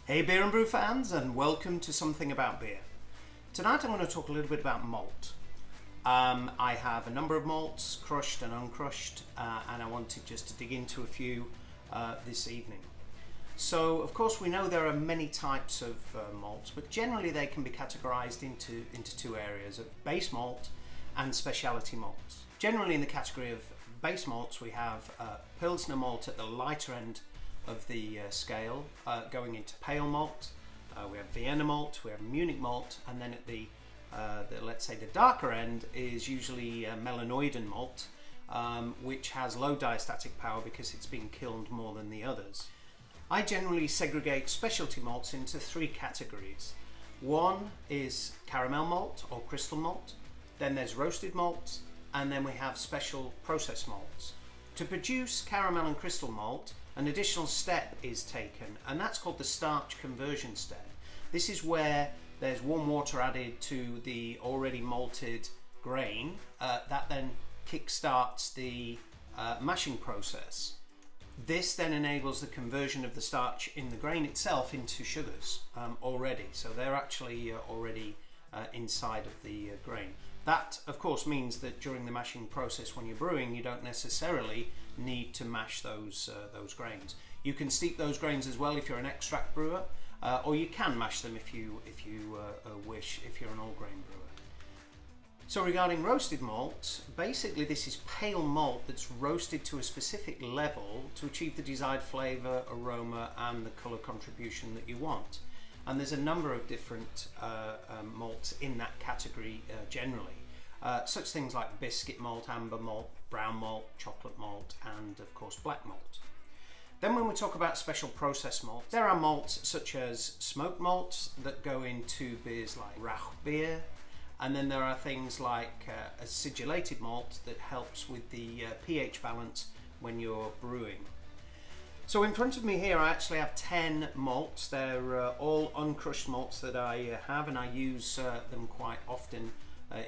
Hey beer and brew fans, and welcome to Something About Beer. Tonight I'm going to talk a little bit about malt. I have a number of malts, crushed and uncrushed, and I wanted just to dig into a few this evening. So of course we know there are many types of malts, but generally they can be categorized into two areas of base malt and specialty malts. Generally in the category of base malts we have Pilsner malt at the lighter end of the scale, going into pale malt. We have Vienna malt, we have Munich malt, and then at the let's say the darker end is usually melanoidin malt, which has low diastatic power because it's been kilned more than the others. I generally segregate specialty malts into three categories. One is caramel malt or crystal malt, then there's roasted malts, and then we have special process malts. To produce caramel and crystal malt, an additional step is taken, and that's called the starch conversion step. This is where there's warm water added to the already malted grain that then kick-starts the mashing process. This then enables the conversion of the starch in the grain itself into sugars already, so they're actually already inside of the grain. That of course means that during the mashing process when you're brewing you don't necessarily need to mash those grains. You can steep those grains as well if you're an extract brewer, or you can mash them if you wish, if you're an all grain brewer. So regarding roasted malt, basically this is pale malt that's roasted to a specific level to achieve the desired flavour, aroma and the colour contribution that you want. And there's a number of different malts in that category generally. Such things like biscuit malt, amber malt, brown malt, chocolate malt, and of course black malt. Then when we talk about special process malt, there are malts such as smoked malts that go into beers like Rauch beer, and then there are things like acidulated malt that helps with the pH balance when you're brewing. So in front of me here I actually have 10 malts. They're all uncrushed malts that I have, and I use them quite often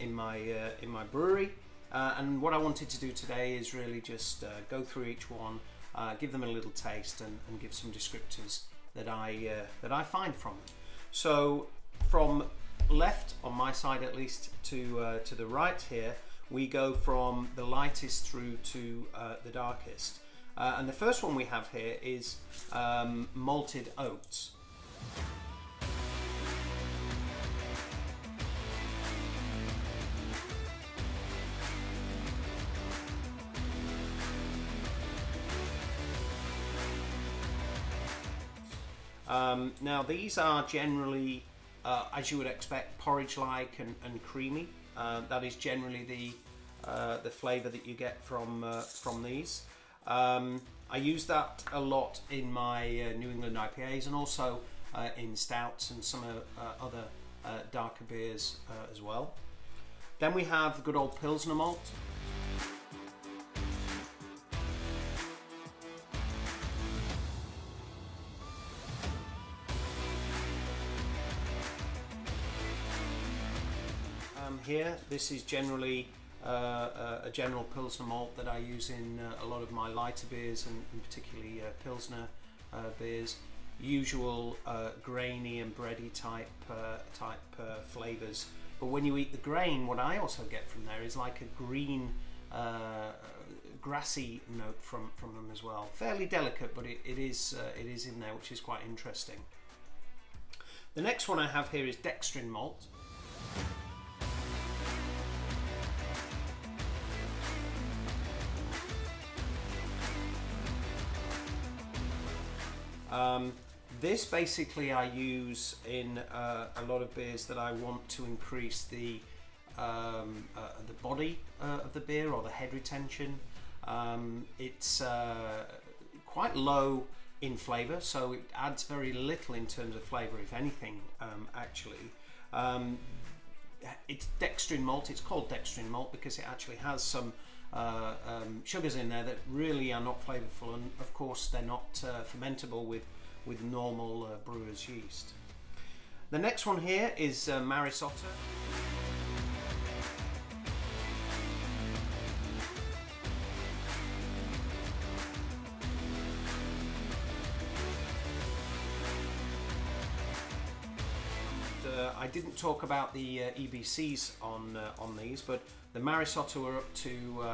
in my brewery. And what I wanted to do today is really just go through each one, give them a little taste, and give some descriptors that I find from them. So from left, on my side at least, to the right here, we go from the lightest through to the darkest. And the first one we have here is malted oats. Now these are generally, as you would expect, porridge-like and creamy. That is generally the flavour that you get from these. I use that a lot in my New England IPAs, and also in stouts and some other darker beers as well. Then we have the good old Pilsner malt. Here, this is generally a general Pilsner malt that I use in a lot of my lighter beers, and particularly Pilsner beers. Usual grainy and bready type flavours. But when you eat the grain, what I also get from there is like a green, grassy note from them as well. Fairly delicate, but it is in there, which is quite interesting. The next one I have here is dextrin malt. This basically I use in a lot of beers that I want to increase the body of the beer, or the head retention. It's quite low in flavour, so it adds very little in terms of flavour, if anything, actually. It's dextrin malt. It's called dextrin malt because it actually has some sugars in there that really are not flavourful, and of course they're not fermentable with normal brewer's yeast. The next one here is Maris Otter. I didn't talk about the EBCs on these, but the Marisotta were up to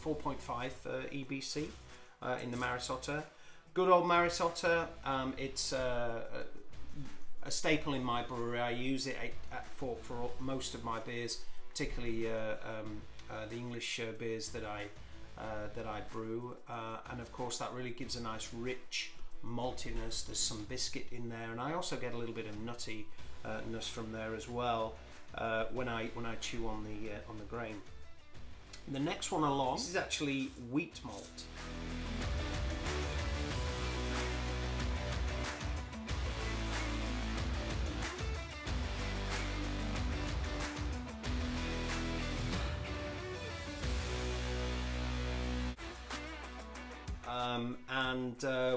4.5 EBC in the Marisotta. Good old Marisotta. It's a staple in my brewery. I use it for most of my beers, particularly the English beers that I brew, and of course that really gives a nice rich maltiness. There's some biscuit in there, and I also get a little bit of nuttiness from there as well when I chew on the grain. The next one along, this is actually wheat malt.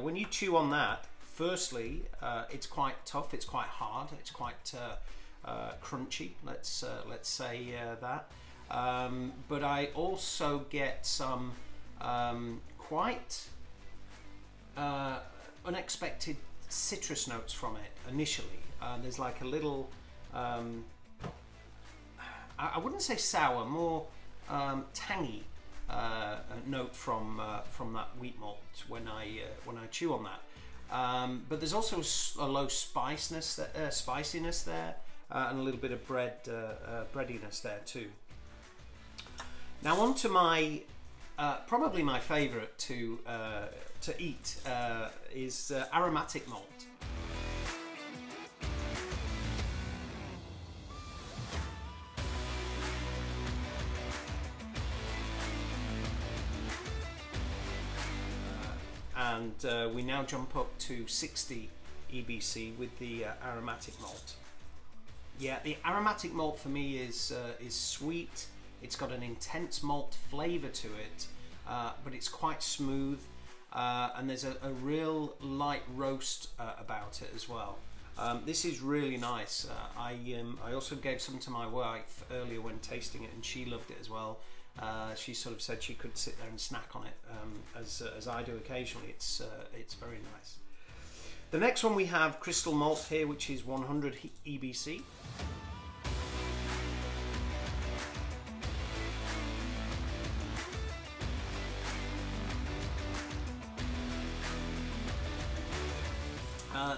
When you chew on that, firstly, it's quite tough, it's quite hard, it's quite crunchy. Let's say that. But I also get some quite unexpected citrus notes from it initially. There's like a little, I wouldn't say sour, more tangy note from that wheat malt when I chew on that. But there's also a low spiciness there, and a little bit of breadiness there too. Now on to my probably my favourite to eat is aromatic malt. And we now jump up to 60 EBC with the aromatic malt. Yeah, the aromatic malt for me is sweet. It's got an intense malt flavour to it, but it's quite smooth, and there's a real light roast about it as well. This is really nice. I also gave some to my wife earlier when tasting it, and she loved it as well. She sort of said she could sit there and snack on it, as I do occasionally. It's very nice. The next one we have crystal malt here, which is 100 EBC.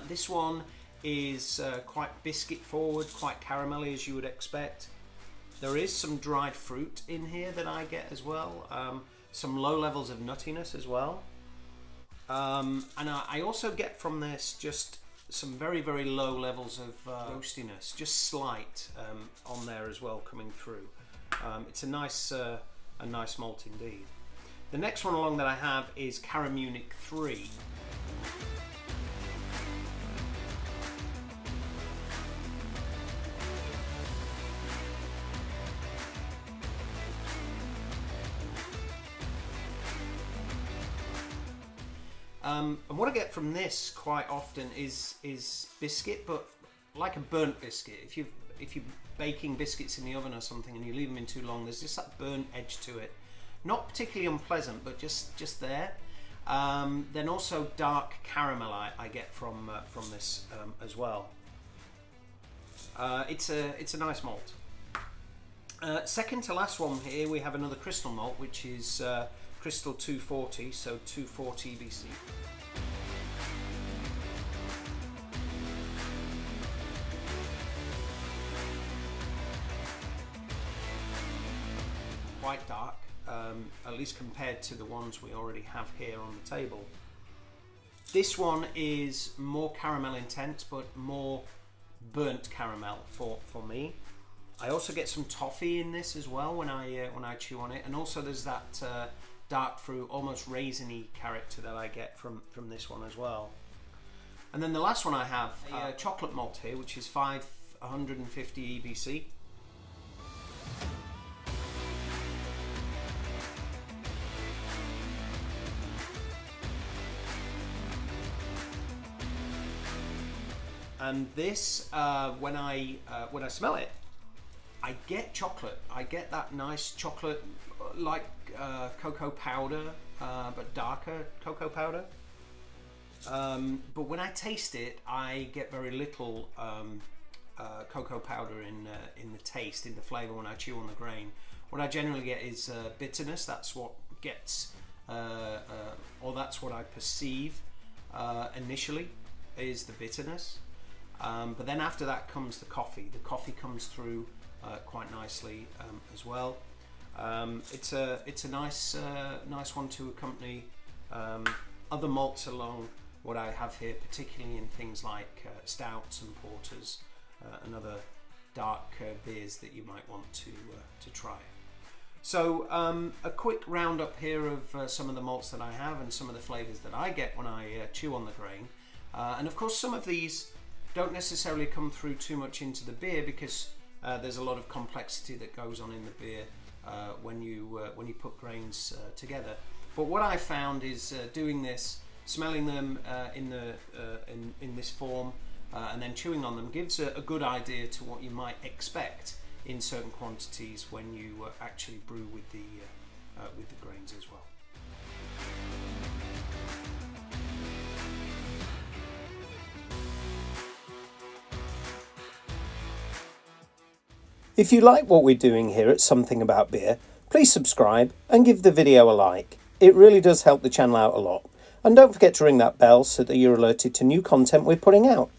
This one is quite biscuit forward, quite caramelly as you would expect. There is some dried fruit in here that I get as well, some low levels of nuttiness as well. And I also get from this just some very, very low levels of roastiness, just slight on there as well coming through. It's a nice malt indeed. The next one along that I have is Caramunic 3. And what I get from this quite often is biscuit, but like a burnt biscuit. If you're baking biscuits in the oven or something and you leave them in too long, there's just that burnt edge to it. Not particularly unpleasant, but just there. Then also dark caramel I get from this as well. It's a nice malt. Second to last one here, we have another crystal malt, which is Crystal 240, so 240 EBC. Quite dark, at least compared to the ones we already have here on the table. This one is more caramel intense, but more burnt caramel for me. I also get some toffee in this as well when I chew on it, and also there's that dark fruit, almost raisiny character that I get from this one as well. And then the last one I have a chocolate malt here, which is 550 EBC. And this, when I smell it, I get chocolate. I get that nice chocolate, like cocoa powder, but darker cocoa powder. But when I taste it, I get very little cocoa powder in the taste, in the flavour when I chew on the grain, what I generally get is bitterness. That's what gets, or that's what I perceive initially, is the bitterness. But then after that comes the coffee. The coffee comes through quite nicely as well. It's a nice one to accompany other malts along what I have here, particularly in things like stouts and porters and other dark beers that you might want to try. So a quick roundup here of some of the malts that I have and some of the flavours that I get when I chew on the grain. And of course some of these don't necessarily come through too much into the beer, because there's a lot of complexity that goes on in the beer when you put grains together. But what I found is doing this, smelling them in this form, and then chewing on them gives a good idea to what you might expect in certain quantities when you actually brew with the grains as well. If you like what we're doing here at Something About Beer, please subscribe and give the video a like. It really does help the channel out a lot. And don't forget to ring that bell so that you're alerted to new content we're putting out.